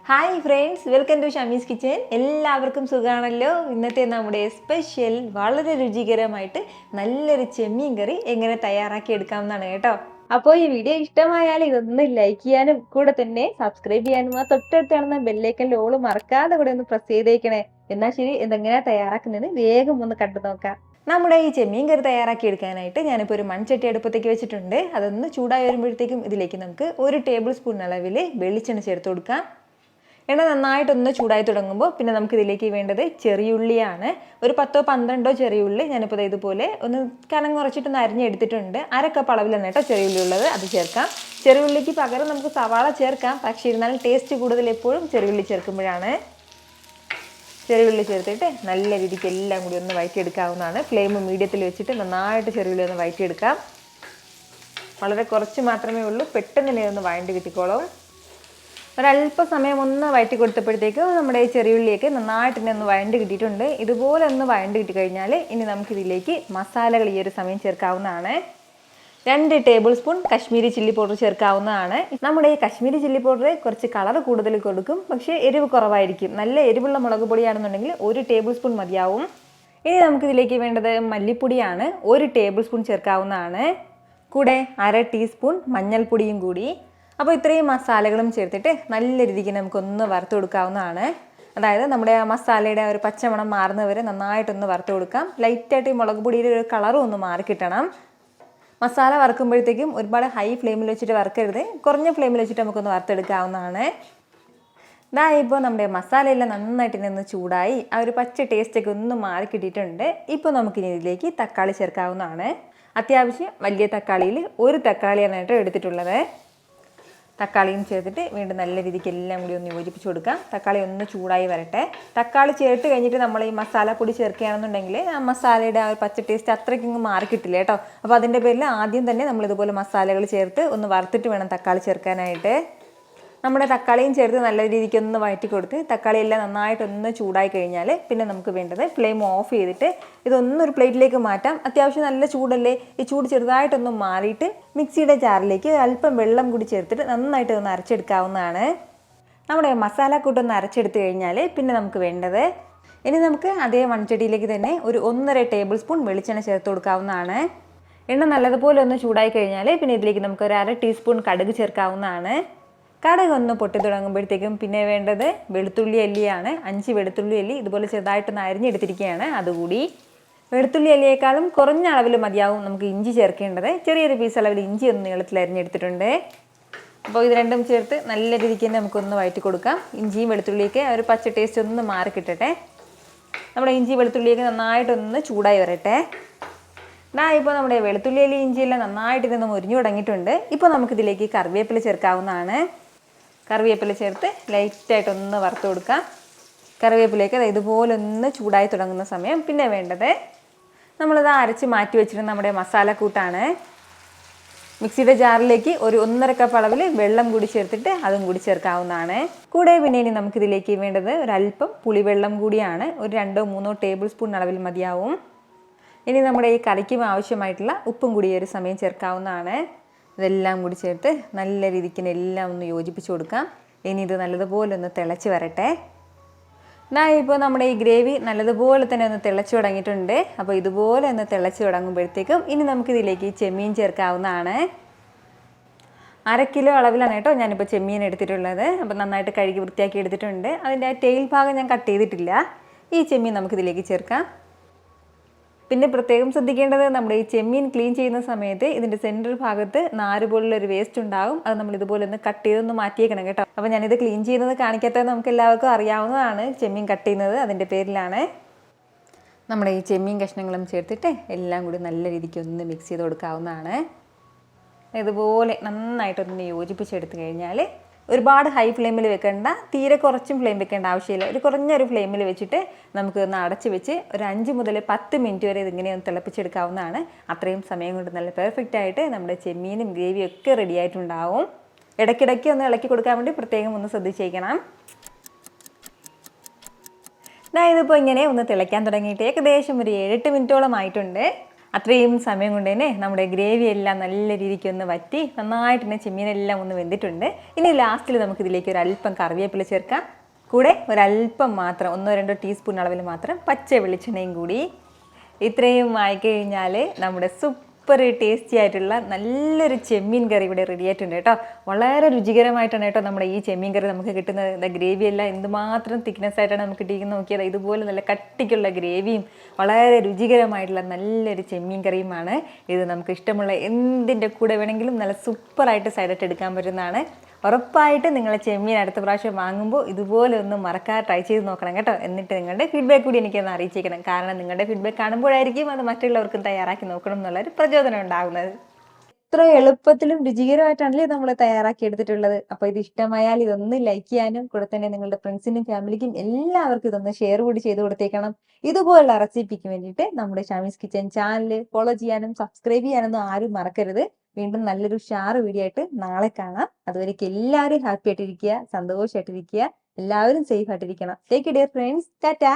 Hi friends, welcome to ഷമീസ് kitchen. എല്ലാവർക്കും സുഖമാണല്ലോ. ഇന്നത്തെ നമ്മുടെ സ്പെഷ്യൽ വളരെ രുചികരമായിട്ട് നല്ലൊരു ചെമ്മീൻ കറി എങ്ങനെ തയ്യാറാക്കി എടുക്കാമെന്നാണ് കേട്ടോ. അപ്പോൾ ഈ വീഡിയോ ഇഷ്ടമായാൽ ഇതൊന്ന് ലൈക്ക് ചെയ്യാനും കൂടെ തന്നെ സബ്സ്ക്രൈബ് ചെയ്യാനും ആ തൊട്ടടുത്ത് കാണുന്ന ബെല്ലൈക്കൻ്റെ ഓള് മറക്കാതെ കൂടെ ഒന്ന് പ്രസ് ചെയ്തേക്കണേ. എന്നാൽ ശരി, ഇതെങ്ങനെയാണ് തയ്യാറാക്കുന്നത് വേഗം ഒന്ന് കണ്ടു നോക്കാം. നമ്മുടെ ഈ ചെമ്മീൻ കറി തയ്യാറാക്കി എടുക്കാനായിട്ട് ഞാനിപ്പോൾ ഒരു മൺചട്ടി അടുപ്പത്തേക്ക് വെച്ചിട്ടുണ്ട്. അതൊന്ന് ചൂടായി വരുമ്പോഴത്തേക്കും ഇതിലേക്ക് നമുക്ക് 1 ടേബിൾ സ്പൂൺ അളവിൽ വെളിച്ചെണ്ണ ചേർത്ത് കൊടുക്കാം. എണ്ണ നന്നായിട്ടൊന്ന് ചൂടായി തുടങ്ങുമ്പോൾ പിന്നെ നമുക്കിതിലേക്ക് വേണ്ടത് ചെറിയുള്ളിയാണ്. ഒരു 10-12 ചെറിയുള്ളി ഞാനിപ്പോൾ ഇതുപോലെ ഒന്ന് കനം കുറച്ചിട്ടൊന്ന് അരിഞ്ഞെടുത്തിട്ടുണ്ട്. 1/2 കപ്പ് അളവിലാണ് കേട്ടോ ചെറിയുള്ളി ഉള്ളത്, അത് ചേർക്കാം. ചെറിയുള്ളിക്ക് പകരം നമുക്ക് സവാള ചേർക്കാം, പക്ഷേ ഇരുന്നാലും ടേസ്റ്റ് കൂടുതൽ എപ്പോഴും ചെറിയുള്ളി ചേർക്കുമ്പോഴാണ്. ചെറിയുള്ളി ചേർത്തിട്ട് നല്ല രീതിക്ക് എല്ലാം കൂടി ഒന്ന് വഴറ്റിയെടുക്കാവുന്നതാണ്. ഫ്ലെയിം മീഡിയത്തിൽ വെച്ചിട്ട് നന്നായിട്ട് ചെറിയുള്ളി ഒന്ന് വഴറ്റിയെടുക്കാം. വളരെ കുറച്ച് മാത്രമേ ഉള്ളൂ, പെട്ടെന്ന് തന്നെ ഒന്ന് വഴണ്ടി കിട്ടിക്കോളും. ഒരല്പ സമയം ഒന്ന് വഴറ്റി കൊടുത്തപ്പോഴത്തേക്ക് നമ്മുടെ ഈ ചെറിയുള്ളിയൊക്കെ നന്നായിട്ട് തന്നെ ഒന്ന് വഴണ്ട് കിട്ടിയിട്ടുണ്ട്. ഇതുപോലെ ഒന്ന് വഴണ്ട് കിട്ടിക്കഴിഞ്ഞാൽ ഇനി നമുക്കിതിലേക്ക് മസാലകൾ ഈ ഒരു സമയം ചേർക്കാവുന്നതാണ്. 2 table spoon Kashmiri chilli powder ചേർക്കാവുന്നതാണ്. നമ്മുടെ ഈ കശ്മീരി ചില്ലി പൗഡർ കുറച്ച് കളർ കൂടുതൽ കൊടുക്കും, പക്ഷേ എരിവ് കുറവായിരിക്കും. നല്ല എരിവുള്ള മുളക് പൊടിയാണെന്നുണ്ടെങ്കിൽ 1 ടേബിൾ സ്പൂൺ മതിയാവും. ഇനി നമുക്കിതിലേക്ക് വേണ്ടത് മല്ലിപ്പൊടിയാണ്. 1 ടേബിൾ സ്പൂൺ ചേർക്കാവുന്നതാണ്. കൂടെ 1/2 ടീസ്പൂൺ മഞ്ഞൾപ്പൊടിയും കൂടി. അപ്പോൾ ഇത്രയും മസാലകളും ചേർത്തിട്ട് നല്ല രീതിക്ക് നമുക്കൊന്ന് വറുത്ത് കൊടുക്കാവുന്നതാണ്. അതായത് നമ്മുടെ ആ മസാലയുടെ ഒരു പച്ചമണം മാറുന്നവരെ നന്നായിട്ടൊന്ന് വറുത്ത് കൊടുക്കാം. ലൈറ്റായിട്ട് ഈ മുളക് പൊടിയുടെ ഒരു കളറും ഒന്ന് മാറിക്കിട്ടണം. മസാല വറുക്കുമ്പോഴത്തേക്കും ഒരുപാട് ഹൈ ഫ്ലെയിമിൽ വെച്ചിട്ട് വറുക്കരുത്, കുറഞ്ഞ ഫ്ലെയിമിൽ വെച്ചിട്ട് നമുക്കൊന്ന് വറുത്തെടുക്കാവുന്നതാണ്. ഇതാ ഇപ്പോൾ നമ്മുടെ മസാലയെല്ലാം നന്നായിട്ട് നിന്ന് ചൂടായി ആ ഒരു പച്ച ടേസ്റ്റൊക്കെ ഒന്ന് മാറി കിട്ടിയിട്ടുണ്ട്. ഇപ്പോൾ നമുക്കിനി ഇതിലേക്ക് തക്കാളി ചേർക്കാവുന്നതാണ്. അത്യാവശ്യം വലിയ തക്കാളിയിൽ 1 തക്കാളിയാണ് കേട്ടോ എടുത്തിട്ടുള്ളത്. തക്കാളിയും ചേർത്തിട്ട് വീണ്ടും നല്ല രീതിക്ക് എല്ലാം കൂടി ഒന്ന് യോജിപ്പിച്ച് കൊടുക്കാം. തക്കാളി ഒന്ന് ചൂടായി വരട്ടെ. തക്കാളി ചേർത്ത് കഴിഞ്ഞിട്ട് നമ്മൾ ഈ മസാലപ്പൊടി ചേർക്കുകയാണെന്നുണ്ടെങ്കിൽ ആ മസാലയുടെ ആ ഒരു പച്ച ടേസ്റ്റ് അത്രയ്ക്കൊന്ന് മാറി കിട്ടില്ല കേട്ടോ. അപ്പോൾ അതിൻ്റെ പേരിൽ ആദ്യം തന്നെ നമ്മളിതുപോലെ മസാലകൾ ചേർത്ത് ഒന്ന് വറുത്തിട്ട് വേണം തക്കാളി ചേർക്കാനായിട്ട്. നമ്മുടെ തക്കാളിയും ചേർത്ത് നല്ല രീതിക്ക് ഒന്ന് വഴറ്റി കൊടുത്ത് തക്കാളിയെല്ലാം നന്നായിട്ടൊന്ന് ചൂടായി കഴിഞ്ഞാൽ പിന്നെ നമുക്ക് വേണ്ടത് ഫ്ലെയിം ഓഫ് ചെയ്തിട്ട് ഇതൊന്നൊരു പ്ലേറ്റിലേക്ക് മാറ്റാം. അത്യാവശ്യം നല്ല ചൂടല്ലേ, ഈ ചൂട് ചെറുതായിട്ടൊന്ന് മാറിയിട്ട് മിക്സിയുടെ ജാറിലേക്ക് അല്പം വെള്ളം കൂടി ചേർത്തിട്ട് നന്നായിട്ട് ഒന്ന് അരച്ചെടുക്കാവുന്നതാണ്. നമ്മുടെ മസാലക്കൂട്ടൊന്ന് അരച്ചെടുത്ത് കഴിഞ്ഞാൽ പിന്നെ നമുക്ക് വേണ്ടത്, ഇനി നമുക്ക് അതേ മൺചട്ടിയിലേക്ക് തന്നെ ഒരു 1.5 ടേബിൾ സ്പൂൺ വെളിച്ചെണ്ണ ചേർത്ത് കൊടുക്കാവുന്നതാണ്. എണ്ണ നല്ലതുപോലെ ഒന്ന് ചൂടായി കഴിഞ്ഞാൽ പിന്നെ ഇതിലേക്ക് നമുക്ക് ഒരു 1/2 ടീസ്പൂൺ കടുക് ചേർക്കാവുന്നതാണ്. കടുക് ഒന്ന് പൊട്ടി തുടങ്ങുമ്പോഴത്തേക്കും പിന്നെ വേണ്ടത് വെളുത്തുള്ളി അല്ലിയാണ്. 5 വെളുത്തുള്ളി അല്ലി ഇതുപോലെ ചെറുതായിട്ടൊന്ന് അരിഞ്ഞെടുത്തിരിക്കുകയാണ്. അതുകൂടി വെളുത്തുള്ളി അല്ലിയേക്കാളും കുറഞ്ഞ അളവിൽ മതിയാവും നമുക്ക് ഇഞ്ചി ചേർക്കേണ്ടത്. ചെറിയൊരു പീസ് അളവിൽ ഇഞ്ചി ഒന്ന് നീളത്തിൽ അരിഞ്ഞെടുത്തിട്ടുണ്ട്. അപ്പോൾ ഇത് രണ്ടും ചേർത്ത് നല്ല രീതിക്ക് തന്നെ നമുക്കൊന്ന് വഴറ്റി കൊടുക്കാം. ഇഞ്ചിയും വെളുത്തുള്ളിയൊക്കെ ഒരു പച്ച ടേസ്റ്റ് ഒന്ന് മാറി കിട്ടട്ടെ. നമ്മുടെ ഇഞ്ചി വെളുത്തുള്ളിയൊക്കെ നന്നായിട്ടൊന്ന് ചൂടായി വരട്ടെ. ഇപ്പോൾ നമ്മുടെ വെളുത്തുള്ളി അല്ലി ഇഞ്ചിയെല്ലാം നന്നായിട്ട് ഇതൊന്ന് മുരിഞ്ഞു തുടങ്ങിയിട്ടുണ്ട്. ഇപ്പോൾ നമുക്കിതിലേക്ക് കറിവേപ്പില ചേർക്കാവുന്നതാണ്. കറിവേപ്പില ചേർത്ത് ലൈറ്റായിട്ടൊന്ന് വറുത്ത് കൊടുക്കാം. കറിവേപ്പിലേക്ക് ഇതുപോലെ ഒന്ന് ചൂടായി തുടങ്ങുന്ന സമയം പിന്നെ വേണ്ടത് നമ്മളിത് അരച്ച് മാറ്റി വെച്ചിരുന്ന നമ്മുടെ മസാലക്കൂട്ടാണ്. മിക്സിയുടെ ജാറിലേക്ക് ഒരു 1.5 കപ്പ് അളവിൽ വെള്ളം കൂടി ചേർത്തിട്ട് അതും കൂടി ചേർക്കാവുന്നതാണ്. കൂടെ പിന്നെ ഇനി നമുക്കിതിലേക്ക് വേണ്ടത് ഒരല്പം പുളിവെള്ളം കൂടിയാണ്. ഒരു 2-3 ടേബിൾ സ്പൂൺ അളവിൽ മതിയാവും. ഇനി നമ്മുടെ ഈ കറിക്കും ആവശ്യമായിട്ടുള്ള ഉപ്പും കൂടി ഒരു സമയം ചേർക്കാവുന്നതാണ്. ഇതെല്ലാം കൂടി ചേർത്ത് നല്ല രീതിക്ക് എല്ലാം ഒന്ന് യോജിപ്പിച്ച് കൊടുക്കാം. ഇനി ഇത് നല്ലതുപോലെ ഒന്ന് തിളച്ച് വരട്ടെ. ഇപ്പോൾ നമ്മുടെ ഈ ഗ്രേവി നല്ലതുപോലെ തന്നെ ഒന്ന് തിളച്ച് തുടങ്ങിയിട്ടുണ്ട്. അപ്പോൾ ഇതുപോലെ ഒന്ന് തിളച്ച് തുടങ്ങുമ്പോഴത്തേക്കും ഇനി നമുക്കിതിലേക്ക് ചെമ്മീൻ ചേർക്കാവുന്നതാണ്. 1/2 കിലോ അളവിലാണ് കേട്ടോ ഞാനിപ്പോൾ ചെമ്മീൻ എടുത്തിട്ടുള്ളത്. അപ്പോൾ നന്നായിട്ട് കഴുകി വൃത്തിയാക്കി എടുത്തിട്ടുണ്ട്. അതിൻ്റെ ആ ടെയിൽ ഭാഗം ഞാൻ കട്ട് ചെയ്തിട്ടില്ല. ഈ ചെമ്മീൻ നമുക്കിതിലേക്ക് ചേർക്കാം. പിന്നെ പ്രത്യേകം ശ്രദ്ധിക്കേണ്ടത്, നമ്മുടെ ഈ ചെമ്മീൻ ക്ലീൻ ചെയ്യുന്ന സമയത്ത് ഇതിൻ്റെ സെൻറ്റർ ഭാഗത്ത് നാര് പോലുള്ളൊരു വേസ്റ്റ് ഉണ്ടാകും. അത് നമ്മൾ ഇതുപോലെ ഒന്ന് കട്ട് ചെയ്തൊന്ന് മാറ്റിയേക്കണം കേട്ടോ. അപ്പോൾ ഞാനിത് ക്ലീൻ ചെയ്യുന്നത് കാണിക്കാത്തത് നമുക്ക് എല്ലാവർക്കും അറിയാവുന്നതാണ്. ചെമ്മീൻ കട്ട് ചെയ്യുന്നത് അതിൻ്റെ പേരിലാണ്. നമ്മുടെ ഈ ചെമ്മീൻ കഷ്ണങ്ങളും ചേർത്തിട്ട് എല്ലാം കൂടി നല്ല രീതിക്ക് ഒന്ന് മിക്സ് ചെയ്ത് കൊടുക്കാവുന്നതാണ്. ഇതുപോലെ നന്നായിട്ടൊന്ന് യോജിപ്പിച്ചെടുത്ത് കഴിഞ്ഞാൽ ഒരുപാട് ഹൈ ഫ്ലെയിമിൽ വെക്കേണ്ട, തീരെ കുറച്ചും ഫ്ലെയിം വെക്കേണ്ട ആവശ്യമില്ല. ഒരു കുറഞ്ഞൊരു ഫ്ലെയിമിൽ വെച്ചിട്ട് നമുക്ക് ഒന്ന് അടച്ച് വെച്ച് ഒരു 5 മുതൽ 10 മിനിറ്റ് വരെ ഇതിങ്ങനെ ഒന്ന് തിളപ്പിച്ചെടുക്കാവുന്നതാണ്. അത്രയും സമയം കൊണ്ട് നല്ല പെർഫെക്റ്റ് ആയിട്ട് നമ്മുടെ ചെമ്മീനും ഗ്രേവിയും ഒക്കെ റെഡി ആയിട്ടുണ്ടാവും. ഇടയ്ക്കിടയ്ക്ക് ഒന്ന് ഇളക്കി കൊടുക്കാൻ വേണ്ടി പ്രത്യേകം ഒന്ന് ശ്രദ്ധിച്ചേക്കണം. ഇതിപ്പോൾ ഇങ്ങനെ ഒന്ന് തിളയ്ക്കാൻ തുടങ്ങിയിട്ട് ഏകദേശം ഒരു 7-8 മിനിറ്റോളം ആയിട്ടുണ്ട്. അത്രയും സമയം കൊണ്ട് തന്നെ നമ്മുടെ ഗ്രേവി എല്ലാം നല്ല രീതിക്ക് ഒന്ന് വറ്റി നന്നായിട്ട് തന്നെ ചെമ്മീനെല്ലാം ഒന്ന് വെന്തിട്ടുണ്ട്. ഇനി ലാസ്റ്റിൽ നമുക്ക് ഇതിലേക്ക് ഒരു അല്പം കറിവേപ്പില ചേർക്കാം. കൂടെ ഒരല്പം മാത്രം 1-2 ടീസ്പൂൺ അളവിൽ മാത്രം പച്ച വെളിച്ചെണ്ണയും കൂടി. ഇത്രയും ആയിക്കഴിഞ്ഞാൽ നമ്മുടെ സൂപ്പർ ടേസ്റ്റി ആയിട്ടുള്ള നല്ലൊരു ചെമ്മീൻ കറി ഇവിടെ റെഡി ആയിട്ടുണ്ട് കേട്ടോ. വളരെ രുചികരമായിട്ടാണ് കേട്ടോ നമ്മുടെ ഈ ചെമ്മീൻ കറി നമുക്ക് കിട്ടുന്നത്. ഗ്രേവി എല്ലാം എന്തുമാത്രം തിക്നെസ് ആയിട്ടാണ് നമുക്ക് കിട്ടിയിരിക്കുന്നത് നോക്കിയത്. ഇതുപോലെ നല്ല കട്ടിക്കുള്ള ഗ്രേവിയും വളരെ രുചികരമായിട്ടുള്ള നല്ലൊരു ചെമ്മീൻ കറിയുമാണ് ഇത്. നമുക്ക് ഇഷ്ടമുള്ള എന്തിൻ്റെ കൂടെ വേണമെങ്കിലും നല്ല സൂപ്പറായിട്ട് സൈഡായിട്ട് എടുക്കാൻ പറ്റുന്നതാണ്. ഉറപ്പായിട്ട് നിങ്ങൾ ചെമ്മീൻ അടുത്ത പ്രാവശ്യം വാങ്ങുമ്പോൾ ഇതുപോലെ ഒന്ന് മറക്കാതെ ട്രൈ ചെയ്ത് നോക്കണം കേട്ടോ. എന്നിട്ട് നിങ്ങളുടെ ഫീഡ്ബാക്ക് കൂടി എനിക്കൊന്ന് അറിയിച്ചേക്കണം. കാരണം നിങ്ങളുടെ ഫീഡ്ബാക്ക് കാണുമ്പോഴായിരിക്കും അത് മറ്റുള്ളവർക്കും തയ്യാറാക്കി നോക്കണം എന്നുള്ളൊരു പ്രചോദനം ഉണ്ടാകുന്നത്. ഇത്ര എളുപ്പത്തിലും രുചികരമായിട്ടാണല്ലേ നമ്മൾ തയ്യാറാക്കി എടുത്തിട്ടുള്ളത്. അപ്പോൾ ഇത് ഇഷ്ടമായാൽ ഇതൊന്ന് ലൈക്ക് ചെയ്യാനും കൂടെ തന്നെ നിങ്ങളുടെ ഫ്രണ്ട്സിനും ഫാമിലിക്കും എല്ലാവർക്കും ഇതൊന്ന് ഷെയർ കൂടി ചെയ്ത് കൊടുത്തേക്കണം. ഇതുപോലുള്ള റെസിപ്പിക്ക് വേണ്ടിയിട്ട് നമ്മുടെ ഷാമീസ് കിച്ചൻ ചാനൽ ഫോളോ ചെയ്യാനും സബ്സ്ക്രൈബ് ചെയ്യാനൊന്നും ആരും മറക്കരുത്. വീണ്ടും നല്ലൊരു ഷാർ വീഡിയോ ആയിട്ട് നാളെ കാണാം. അതുവരേക്കും എല്ലാവരും ഹാപ്പി ആയിട്ടിരിക്കുക, സന്തോഷമായിട്ടിരിക്കുക, എല്ലാവരും സേഫ് ആയിട്ടിരിക്കണം. Take care friends. ടാറ്റാ.